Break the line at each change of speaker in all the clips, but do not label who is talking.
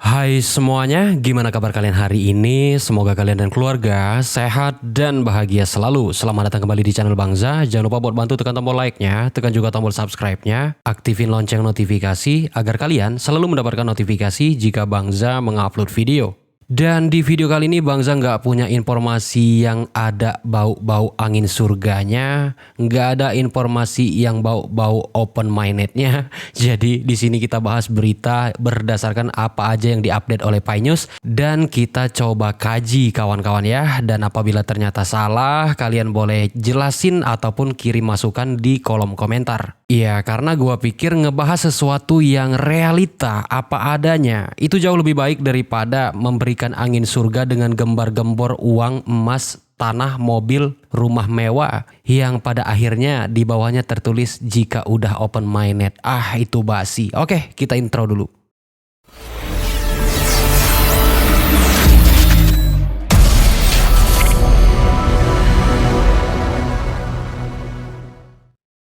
Hai semuanya, gimana kabar kalian hari ini? Semoga kalian dan keluarga sehat dan bahagia selalu. Selamat datang kembali di channel Bangza. Jangan lupa buat bantu tekan tombol like-nya, tekan juga tombol subscribe-nya, aktifin lonceng notifikasi agar kalian selalu mendapatkan notifikasi jika Bangza mengupload video. Dan di video kali ini Bangza nggak punya informasi yang ada bau-bau angin surganya, nggak ada informasi yang bau-bau open mindednya. Jadi di sini kita bahas berita berdasarkan apa aja yang diupdate oleh Pi News dan kita coba kaji kawan-kawan ya. Dan apabila ternyata salah, kalian boleh jelasin ataupun kirim masukan di kolom komentar. Iya, karena gua pikir ngebahas sesuatu yang realita apa adanya itu jauh lebih baik daripada memberikan angin surga dengan gembar-gembor uang, emas, tanah, mobil, rumah mewah yang pada akhirnya di bawahnya tertulis jika udah open minded. Ah, itu basi. Oke, kita intro dulu.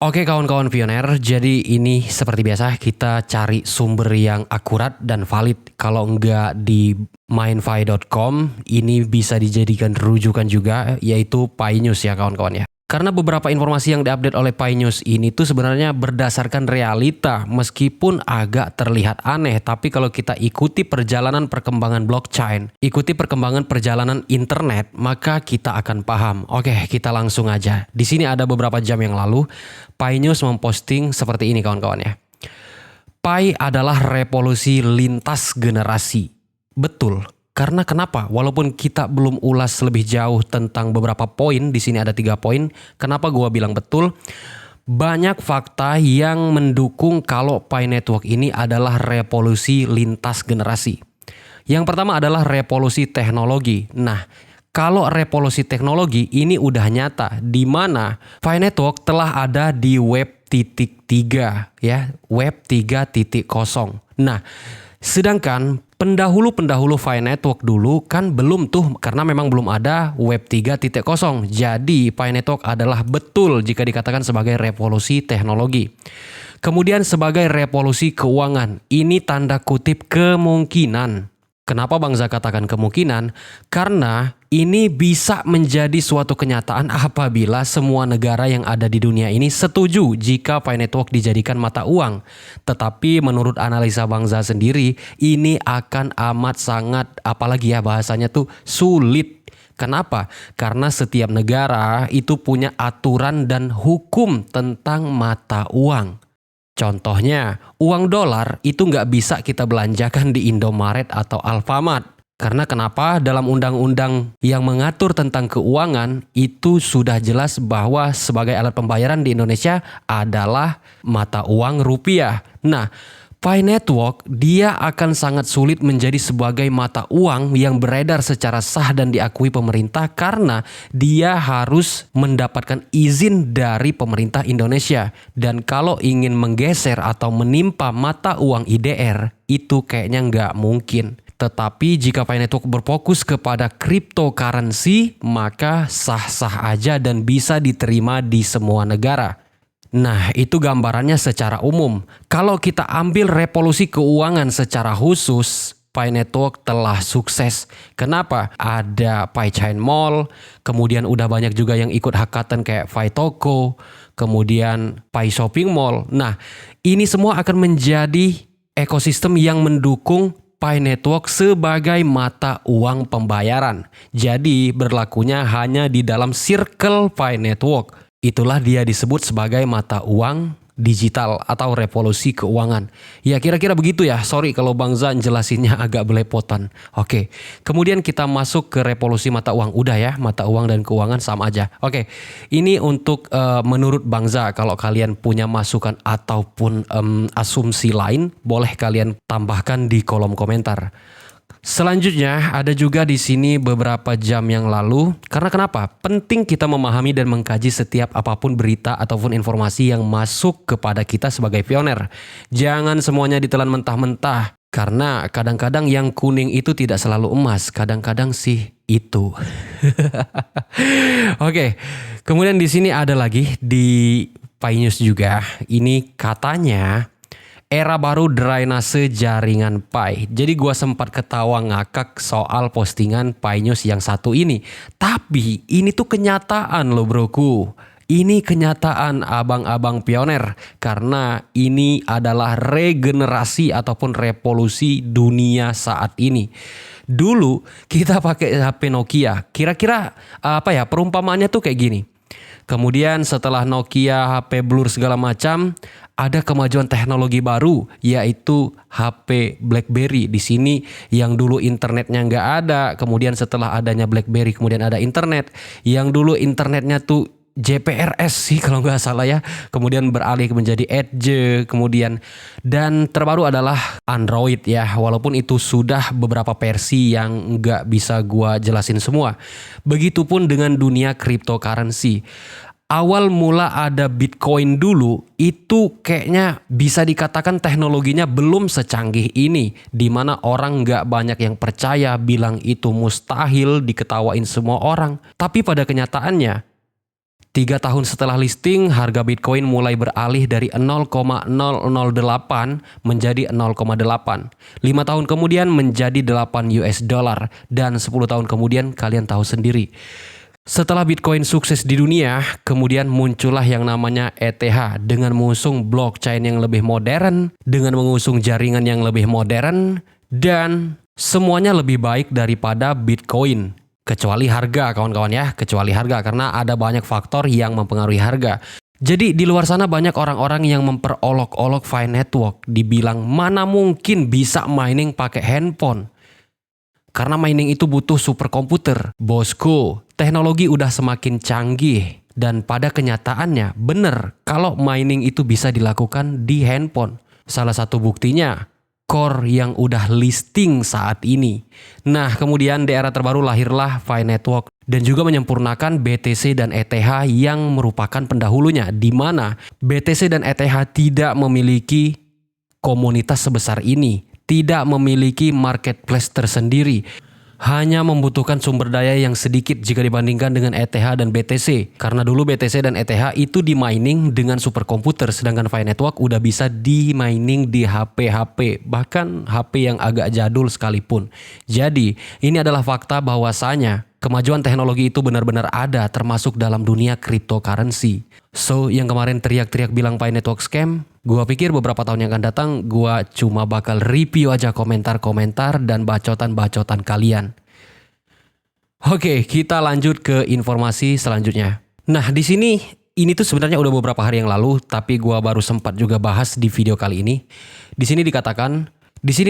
Oke kawan-kawan pioner, jadi ini seperti biasa kita cari sumber yang akurat dan valid. Kalau enggak di mindfi.com, ini bisa dijadikan rujukan juga, yaitu Pi News ya kawan-kawan ya. Karena beberapa informasi yang diupdate oleh Pi News ini tuh sebenarnya berdasarkan realita meskipun agak terlihat aneh. Tapi kalau kita ikuti perjalanan perkembangan blockchain, ikuti perkembangan perjalanan internet, maka kita akan paham. Oke, kita langsung aja. Di sini ada beberapa jam yang lalu, Pi News memposting seperti ini kawan-kawan ya. Pi adalah revolusi lintas generasi. Betul. Karena kenapa? Walaupun kita belum ulas lebih jauh tentang beberapa poin, di sini ada 3 poin. Kenapa gua bilang betul? Banyak fakta yang mendukung kalau Pi Network ini adalah revolusi lintas generasi. Yang pertama adalah revolusi teknologi. Nah, kalau revolusi teknologi ini udah nyata, di mana Pi Network telah ada di Web 3 ya, Web 3.0. Nah, sedangkan pendahulu Pi Network dulu kan belum tuh, karena memang belum ada Web 3.0. Jadi Pi Network adalah betul jika dikatakan sebagai revolusi teknologi. Kemudian sebagai revolusi keuangan, ini tanda kutip kemungkinan. Kenapa Bangza katakan kemungkinan? Karena ini bisa menjadi suatu kenyataan apabila semua negara yang ada di dunia ini setuju jika Pi Network dijadikan mata uang. Tetapi menurut analisa Bangza sendiri, ini akan amat sangat, apalagi ya bahasanya tuh sulit. Kenapa? Karena setiap negara itu punya aturan dan hukum tentang mata uang. Contohnya, uang dolar itu nggak bisa kita belanjakan di Indomaret atau Alfamart. Karena kenapa? Dalam undang-undang yang mengatur tentang keuangan itu sudah jelas bahwa sebagai alat pembayaran di Indonesia adalah mata uang rupiah. Nah, Pi Network dia akan sangat sulit menjadi sebagai mata uang yang beredar secara sah dan diakui pemerintah karena dia harus mendapatkan izin dari pemerintah Indonesia. Dan kalau ingin menggeser atau menimpa mata uang IDR itu kayaknya nggak mungkin. Tetapi jika Pi Network berfokus kepada cryptocurrency, maka sah-sah aja dan bisa diterima di semua negara. Nah, itu gambarannya secara umum. Kalau kita ambil revolusi keuangan secara khusus, Pi Network telah sukses. Kenapa? Ada Pi Chain Mall, kemudian udah banyak juga yang ikut hackathon kayak Pi Toko, kemudian Pi Shopping Mall. Nah, ini semua akan menjadi ekosistem yang mendukung Pi Network sebagai mata uang pembayaran. Jadi berlakunya hanya di dalam circle Pi Network. Itulah dia disebut sebagai mata uang digital atau revolusi keuangan. Ya kira-kira begitu ya. Sorry kalau Bangza jelasinnya agak belepotan. Oke, kemudian kita masuk ke revolusi mata uang. Udah ya, mata uang dan keuangan sama aja. Oke, ini untuk menurut Bangza. Kalau kalian punya masukan ataupun asumsi lain, boleh kalian tambahkan di kolom komentar. Selanjutnya ada juga di sini beberapa jam yang lalu. Karena kenapa? Penting kita memahami dan mengkaji setiap apapun berita ataupun informasi yang masuk kepada kita sebagai pioner. Jangan semuanya ditelan mentah-mentah. Karena kadang-kadang yang kuning itu tidak selalu emas. Kadang-kadang sih itu. Oke, kemudian di sini ada lagi di Pi News juga. Ini katanya era baru drainase jaringan Pi. Jadi gua sempat ketawa ngakak soal postingan Pi News yang satu ini. Tapi ini tuh kenyataan loh broku. Ini kenyataan abang-abang pioner karena ini adalah regenerasi ataupun revolusi dunia saat ini. Dulu kita pakai HP Nokia. Kira-kira perumpamaannya tuh kayak gini. Kemudian setelah Nokia, HP blur segala macam, ada kemajuan teknologi baru yaitu HP BlackBerry. Di sini yang dulu internetnya nggak ada, kemudian setelah adanya BlackBerry kemudian ada internet. Yang dulu internetnya tuh JPRS sih kalau nggak salah ya, kemudian beralih menjadi Edge, kemudian dan terbaru adalah Android ya, walaupun itu sudah beberapa versi yang nggak bisa gua jelasin semua. Begitupun dengan dunia cryptocurrency. Awal mula ada Bitcoin dulu itu kayaknya bisa dikatakan teknologinya belum secanggih ini, di mana orang nggak banyak yang percaya, bilang itu mustahil, diketawain semua orang. Tapi pada kenyataannya 3 tahun setelah listing, harga Bitcoin mulai beralih dari 0,008 menjadi 0,8. 5 tahun kemudian menjadi 8 US dollar. Dan 10 tahun kemudian kalian tahu sendiri. Setelah Bitcoin sukses di dunia, kemudian muncullah yang namanya ETH dengan mengusung blockchain yang lebih modern, dengan mengusung jaringan yang lebih modern, dan semuanya lebih baik daripada Bitcoin. Kecuali harga kawan-kawan ya, kecuali harga karena ada banyak faktor yang mempengaruhi harga. Jadi di luar sana banyak orang-orang yang memperolok-olok Pi Network, dibilang mana mungkin bisa mining pakai handphone. Karena mining itu butuh superkomputer. Bosku, teknologi udah semakin canggih dan pada kenyataannya bener kalau mining itu bisa dilakukan di handphone. Salah satu buktinya Core yang udah listing saat ini. Nah, kemudian di era terbaru lahirlah Pi Network dan juga menyempurnakan BTC dan ETH yang merupakan pendahulunya, di mana BTC dan ETH tidak memiliki komunitas sebesar ini, tidak memiliki marketplace tersendiri. Hanya membutuhkan sumber daya yang sedikit jika dibandingkan dengan ETH dan BTC. Karena dulu BTC dan ETH itu di mining dengan superkomputer, sedangkan Pi Network udah bisa di mining di HP-HP, bahkan HP yang agak jadul sekalipun. Jadi, ini adalah fakta bahwasanya kemajuan teknologi itu benar-benar ada termasuk dalam dunia cryptocurrency. So, yang kemarin teriak-teriak bilang Pi Network scam, gua pikir beberapa tahun yang akan datang gua cuma bakal review aja komentar-komentar dan bacotan-bacotan kalian. Oke, kita lanjut ke informasi selanjutnya. Nah, di sini ini tuh sebenarnya udah beberapa hari yang lalu, tapi gua baru sempat juga bahas di video kali ini. Di sini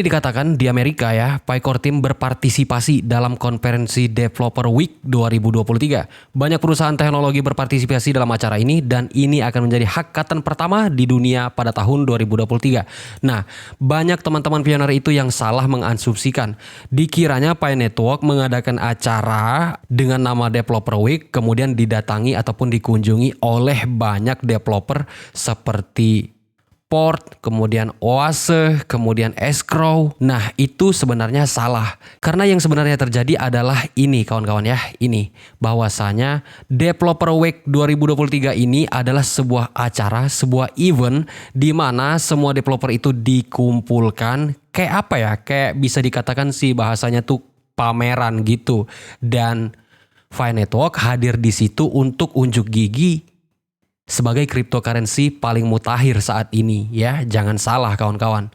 dikatakan di Amerika ya, Pi Core Team berpartisipasi dalam konferensi Developer Week 2023. Banyak perusahaan teknologi berpartisipasi dalam acara ini dan ini akan menjadi hackathon pertama di dunia pada tahun 2023. Nah, banyak teman-teman pioner itu yang salah mengasumsikan. Dikiranya Pi Network mengadakan acara dengan nama Developer Week kemudian didatangi ataupun dikunjungi oleh banyak developer seperti Port, kemudian Oase, kemudian Escrow. Nah, itu sebenarnya salah. Karena yang sebenarnya terjadi adalah ini kawan-kawan ya, ini. Bahwasanya Developer Week 2023 ini adalah sebuah acara, sebuah event di mana semua developer itu dikumpulkan. Kayak apa ya? Kayak bisa dikatakan sih bahasanya tuh pameran gitu. Dan Pi Network hadir di situ untuk unjuk gigi sebagai cryptocurrency paling mutakhir saat ini ya, jangan salah kawan-kawan.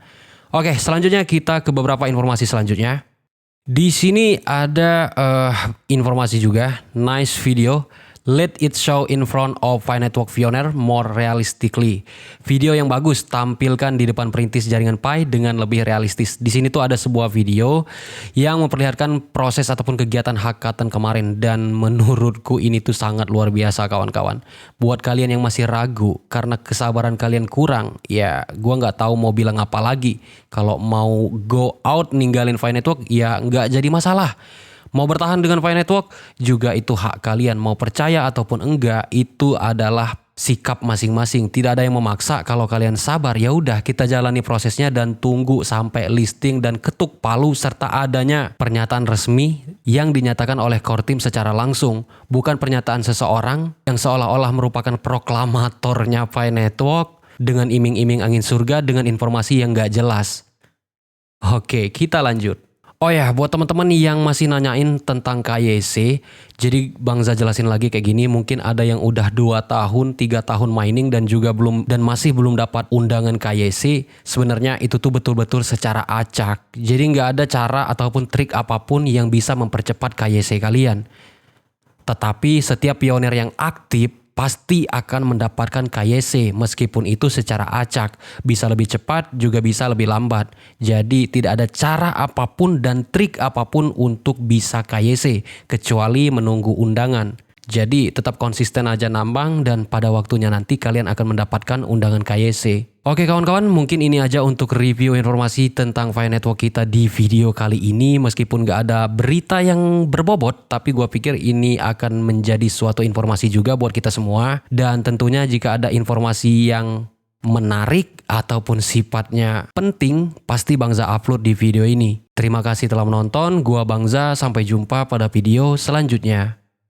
Oke, selanjutnya kita ke beberapa informasi selanjutnya. Di sini ada informasi juga, nice video. Let it show in front of Pi Network Pioneer more realistically. Video yang bagus tampilkan di depan perintis jaringan Pi dengan lebih realistis. Di sini tuh ada sebuah video yang memperlihatkan proses ataupun kegiatan hackathon kemarin dan menurutku ini tuh sangat luar biasa kawan-kawan. Buat kalian yang masih ragu karena kesabaran kalian kurang, ya gua nggak tahu mau bilang apa lagi. Kalau mau go out ninggalin Pi Network ya nggak jadi masalah. Mau bertahan dengan Pi Network juga itu hak kalian. Mau percaya ataupun enggak itu adalah sikap masing-masing. Tidak ada yang memaksa. Kalau kalian sabar ya udah kita jalani prosesnya dan tunggu sampai listing dan ketuk palu serta adanya pernyataan resmi yang dinyatakan oleh Core Team secara langsung. Bukan pernyataan seseorang yang seolah-olah merupakan proklamatornya Pi Network. dengan iming-iming angin surga dengan informasi yang gak jelas. Oke, kita lanjut. Oh ya, buat teman-teman yang masih nanyain tentang KYC, jadi Bang Za jelasin lagi kayak gini, mungkin ada yang udah 2 tahun, 3 tahun mining dan juga masih belum dapat undangan KYC. Sebenarnya itu tuh betul-betul secara acak. Jadi nggak ada cara ataupun trik apapun yang bisa mempercepat KYC kalian. Tetapi setiap pionir yang aktif pasti akan mendapatkan KYC meskipun itu secara acak. Bisa lebih cepat juga bisa lebih lambat. Jadi tidak ada cara apapun dan trik apapun untuk bisa KYC kecuali menunggu undangan. Jadi tetap konsisten aja nambang dan pada waktunya nanti kalian akan mendapatkan undangan KYC. Oke kawan-kawan, mungkin ini aja untuk review informasi tentang Fi Network kita di video kali ini. Meskipun gak ada berita yang berbobot, tapi gue pikir ini akan menjadi suatu informasi juga buat kita semua. Dan tentunya jika ada informasi yang menarik ataupun sifatnya penting, pasti Bang Za upload di video ini. Terima kasih telah menonton, gua Bang Za, sampai jumpa pada video selanjutnya.